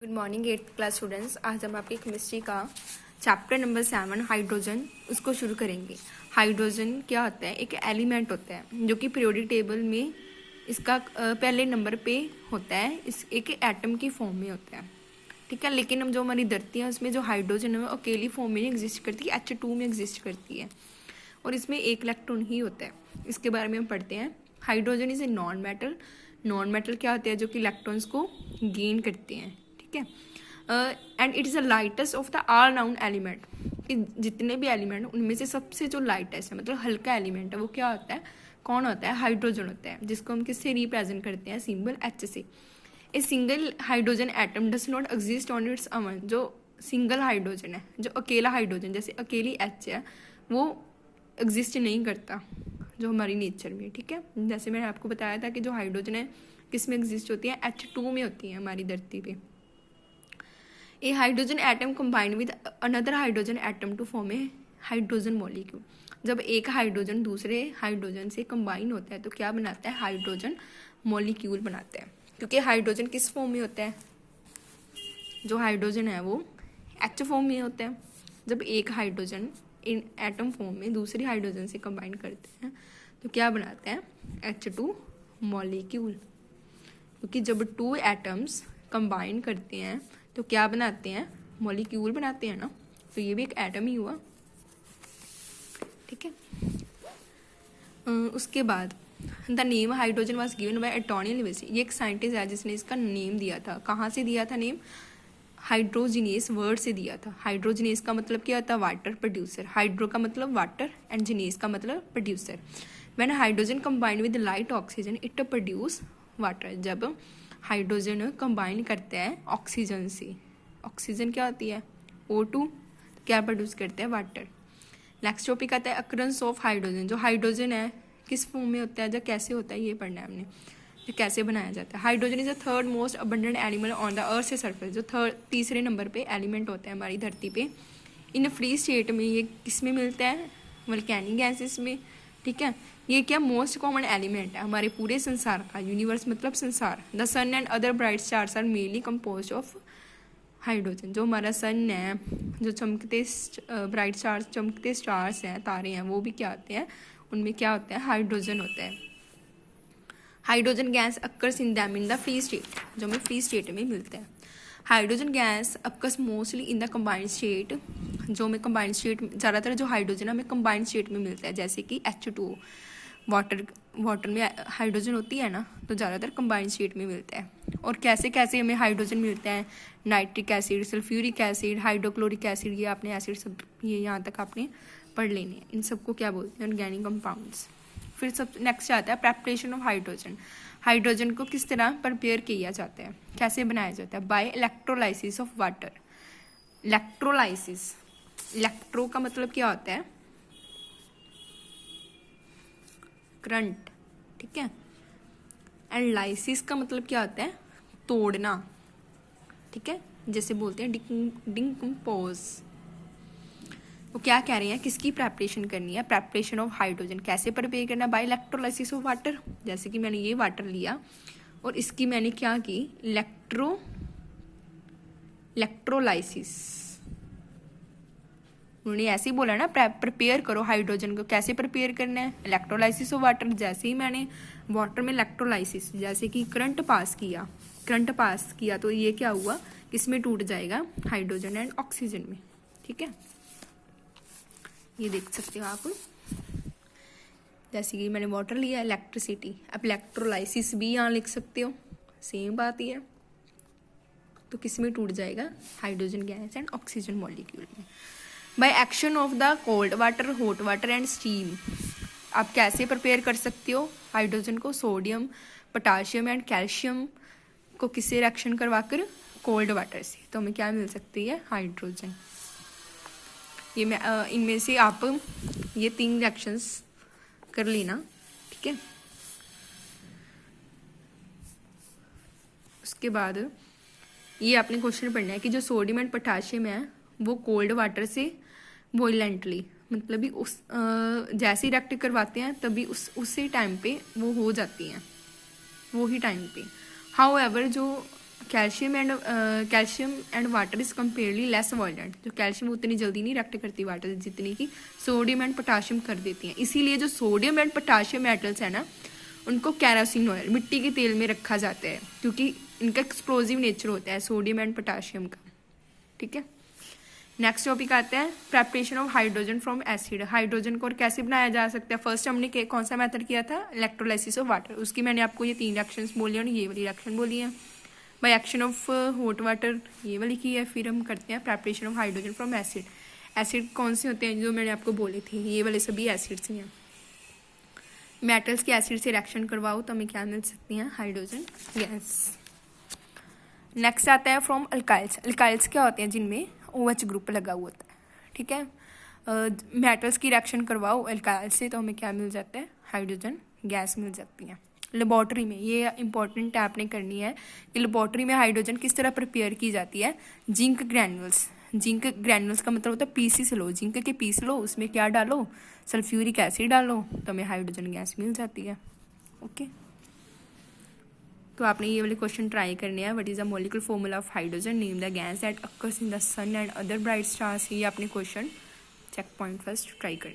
Good morning 8th class students. आज हम आपकी केमिस्ट्री का चैप्टर नंबर 7 हाइड्रोजन उसको शुरू करेंगे। हाइड्रोजन क्या होता है? एक एलिमेंट होता है जो कि पीरियोडिक टेबल में इसका पहले नंबर पे होता है। इस एक एटम की फॉर्म में होता है, ठीक है। लेकिन हम जो हमारी धरती है उसमें जो हाइड्रोजन है वो अकेली फॉर्म में नहीं एग्जिस्ट करती, H2 में एग्जिस्ट करती है और इसमें एक इलेक्ट्रॉन ही होता है। इसके बारे में हम पढ़ते हैं। Hydrogen is a non metal. Non metal क्या होते हैं? जो कि इलेक्ट्रॉन्स को गेन करते हैं, ठीक है। And it is the lightest of the all noun element. कि जितने भी एलिमेंट हैं उनमें से सबसे जो लाइटेस्ट है, मतलब हल्का एलिमेंट है, वो क्या होता है? कौन होता है? हाइड्रोजन होता है, जिसको हम किससे रिप्रेजेंट करते हैं? सिंबल H से। A single hydrogen atom does not exist on its own. जो सिंगल हाइड्रोजन है, जो अकेला हाइड्रोजन जैसे अकेली H है, वो एग्जिस्ट नहीं करता जो हमारी नेचर में, ठीक है। जैसे मैंने आपको बताया था कि जो हाइड्रोजन है किस में एग्जिस्ट होती है? H2 में होती है हमारी धरती पे। A hydrogen atom combined with another hydrogen atom to form a hydrogen molecule. जब एक हाइड्रोजन दूसरे हाइड्रोजन से कंबाइन होता है तो क्या बनाता है? हाइड्रोजन मॉलिक्यूल बनाता है। क्योंकि हाइड्रोजन किस फॉर्म में होता है? जो हाइड्रोजन है वो H फॉर्म में होता है। जब एक हाइड्रोजन इन एटम फॉर्म में दूसरी हाइड्रोजन से कंबाइन करते हैं तो क्या बनाते हैं? H2 molecule. क्योंकि जब 2 एटम्स कंबाइन करते हैं तो क्या बनाते हैं? मॉलिक्यूल बनाते हैं ना। तो ये भी एक एटम ही हुआ, ठीक है। उसके बाद the name hydrogen was given by Antonio Lewis. ये एक साइंटिस्ट है जिसने इसका नेम दिया था। कहाँ से दिया था नेम? हाइड्रोजिनेस वर्ड से दिया था। हाइड्रोजिनेस का मतलब क्या होता है? Water producer. हाइड्रो का मतलब वाटर एंड जिनेस का मतलब producer. When hydrogen combined with light oxygen it produce water. जब हाइड्रोजन कंबाइन करता है ऑक्सीजन से, ऑक्सीजन क्या होती है? O2, क्या प्रोड्यूस करते हैं? वाटर। नेक्स्ट टॉपिक आता है अक्रंस ऑफ हाइड्रोजन। जो हाइड्रोजन है किस फॉर्म में होता है, जो कैसे होता है, ये पढ़ना है हमने। ये कैसे बनाया जाता है? Hydrogen is the third most abundant animal on the earth से सरफेस। जो तीसरे नंबर पे एलिमेंट होता है हमारी धरती पे। इन फ्री स्टेट में ये किस में मिलता है? वल्केनिक गैसेस में, ठीक है। ये क्या मोस्ट कॉमन एलिमेंट है हमारे पूरे संसार का। यूनिवर्स मतलब संसार। The sun and other bright stars are mainly compose of hydrogen. जो हमारा सन है, जो चमकते ब्राइट स्टार्स, चमकते स्टार्स हैं, तारे हैं, वो भी क्या होते हैं? उनमें क्या होता है? हाइड्रोजन होता है। Hydrogen gas occurs in them in the free state. जो हमें फ्री स्टेट में मिलता है। Hydrogen gas occurs mostly in the combined state. जो हमें कंबाइंड स्टेट, ज़्यादातर जो हाइड्रोजन हमें कंबाइंड स्टेट में मिलता है, जैसे कि H2O। वाटर में हाइड्रोजन होती है ना, तो ज़्यादातर कंबाइंड स्टेट में मिलता है। और कैसे कैसे हमें हाइड्रोजन मिलता है? Nitric acid, sulphuric acid, hydrochloric acid, ये आपने एसिड सब ये यहाँ तक आपने पढ़ लेने। इन सबको क्या बोलते हैं? Organic compounds. फिर सब नेक्स्ट आता है प्रेपरेशन ऑफ हाइड्रोजन। हाइड्रोजन को किस तरह प्रिपेयर किया जाता है, कैसे बनाया जाता है? By electrolysis of water. Electrolysis, electro का मतलब क्या होता है? करंट, ठीक है। एंड लाइसिस का मतलब क्या होता है? तोड़ना, ठीक है। जैसे बोलते हैं डिकम्पोज। वो क्या कह रहे हैं? किसकी प्रेपरेशन करनी है? Preparation of hydrogen. कैसे प्रिपेयर करना? By electrolysis of water. जैसे कि मैंने ये वाटर लिया और इसकी मैंने क्या की? इलेक्ट्रोलाइसिस। उन्होंने ऐसे ही बोला ना, प्रिपेयर करो हाइड्रोजन को। कैसे प्रिपेयर करना है? Electrolysis of water. जैसे ही मैंने वाटर में इलेक्ट्रोलाइसिस, जैसे कि करंट पास किया तो ये क्या हुआ? किसमें टूट जाएगा? हाइड्रोजन एंड ऑक्सीजन में, ठीक है। ये देख सकते हो आप। जैसे कि मैंने वाटर लिया, इलेक्ट्रिसिटी। अब इलेक्ट्रोलाइसिस भी यहाँ लिख सकते हो, सेम बात ही है। तो किस में टूट जाएगा? Hydrogen gas and oxygen molecule में। By action of the cold water, hot water and steam. आप कैसे प्रिपेयर कर सकते हो हाइड्रोजन को? सोडियम, पोटाशियम एंड कैल्शियम को किससे रिएक्शन करवाकर? कोल्ड वाटर से। तो हमें क्या मिल सकती है? हाइड्रोजन। ये मैं इनमें से आप ये 3 रिएक्शंस कर लेना, ठीक है। उसके बाद ये आपने क्वेश्चन पढ़ना है कि जो सोडियम एंड पोटाशियम है वो कोल्ड वाटर से वॉयलेंटली, मतलब भी उस जैसे ही रिएक्ट करवाते हैं तभी उसी टाइम पे वो हो जाती हैं, वो ही टाइम पे। हाउएवर जो calcium and water is comparably less violent. जो कैल्शियम उतनी जल्दी नहीं रिएक्ट करती वाटर जितनी कि सोडियम एंड पोटाशियम कर देती हैं। इसीलिए जो सोडियम एंड पोटाशियम मेटल्स है ना, उनको कैरोसिन ऑयल मिट्टी के तेल में रखा जाता है, क्योंकि इनका एक्सप्लोजिव नेचर होता है सोडियम एंड पोटाशियम का। ठीक है, नेक्स्ट टॉपिक आता है preparation of hydrogen from acid. Hydrogen को और कैसे बनाया जा सकता है। फर्स्ट हमने कौन सा मेथड किया था, इलेक्ट्रोलाइसिस ऑफ वाटर। उसकी मैंने आपको ये 3 रिएक्शंस बोली और ये वाली रिएक्शन बोली है। Bye action of hot water ये वाली की है। फिर हम करते हैं preparation of hydrogen from acid. Acid कौन से होते हैं जो मैंने आपको बोले थे, ये वाले सभी एसिड्स ही हैं। मेटल्स के एसिड से रिएक्शन करवाओ तो हमें क्या मिल सकती हैं, हाइड्रोजन गैस। नेक्स्ट आता है फ्रॉम अल्काइल्स। अल्काइल्स क्या होते हैं, जिनमें OH ग्रुप लगा हुआ होता है। ठीक है, मेटल्स की रिएक्शन करवाओ अल्काइल से तो हमें क्या मिल जाता है, हाइड्रोजन गैस मिल जाती है। लेबॉर्ट्री में ये इंपॉर्टेंट आपने करनी है कि लेबॉर्ट्री में हाइड्रोजन किस तरह प्रिपेयर की जाती है। जिंक ग्रैन्युल्स, जिंक ग्रैन्युल्स का मतलब होता है पीसीस लो, जिंक के पीस लो, उसमें क्या डालो, सल्फ्यूरिक एसिड डालो तो हमें हाइड्रोजन गैस मिल जाती है। ओके, तो आपने ये वाले क्वेश्चन ट्राई करने हैं। What is the molecular formula of hydrogen, name the gas that occurs in the sun and other bright stars. ये आपने question check point first try करना।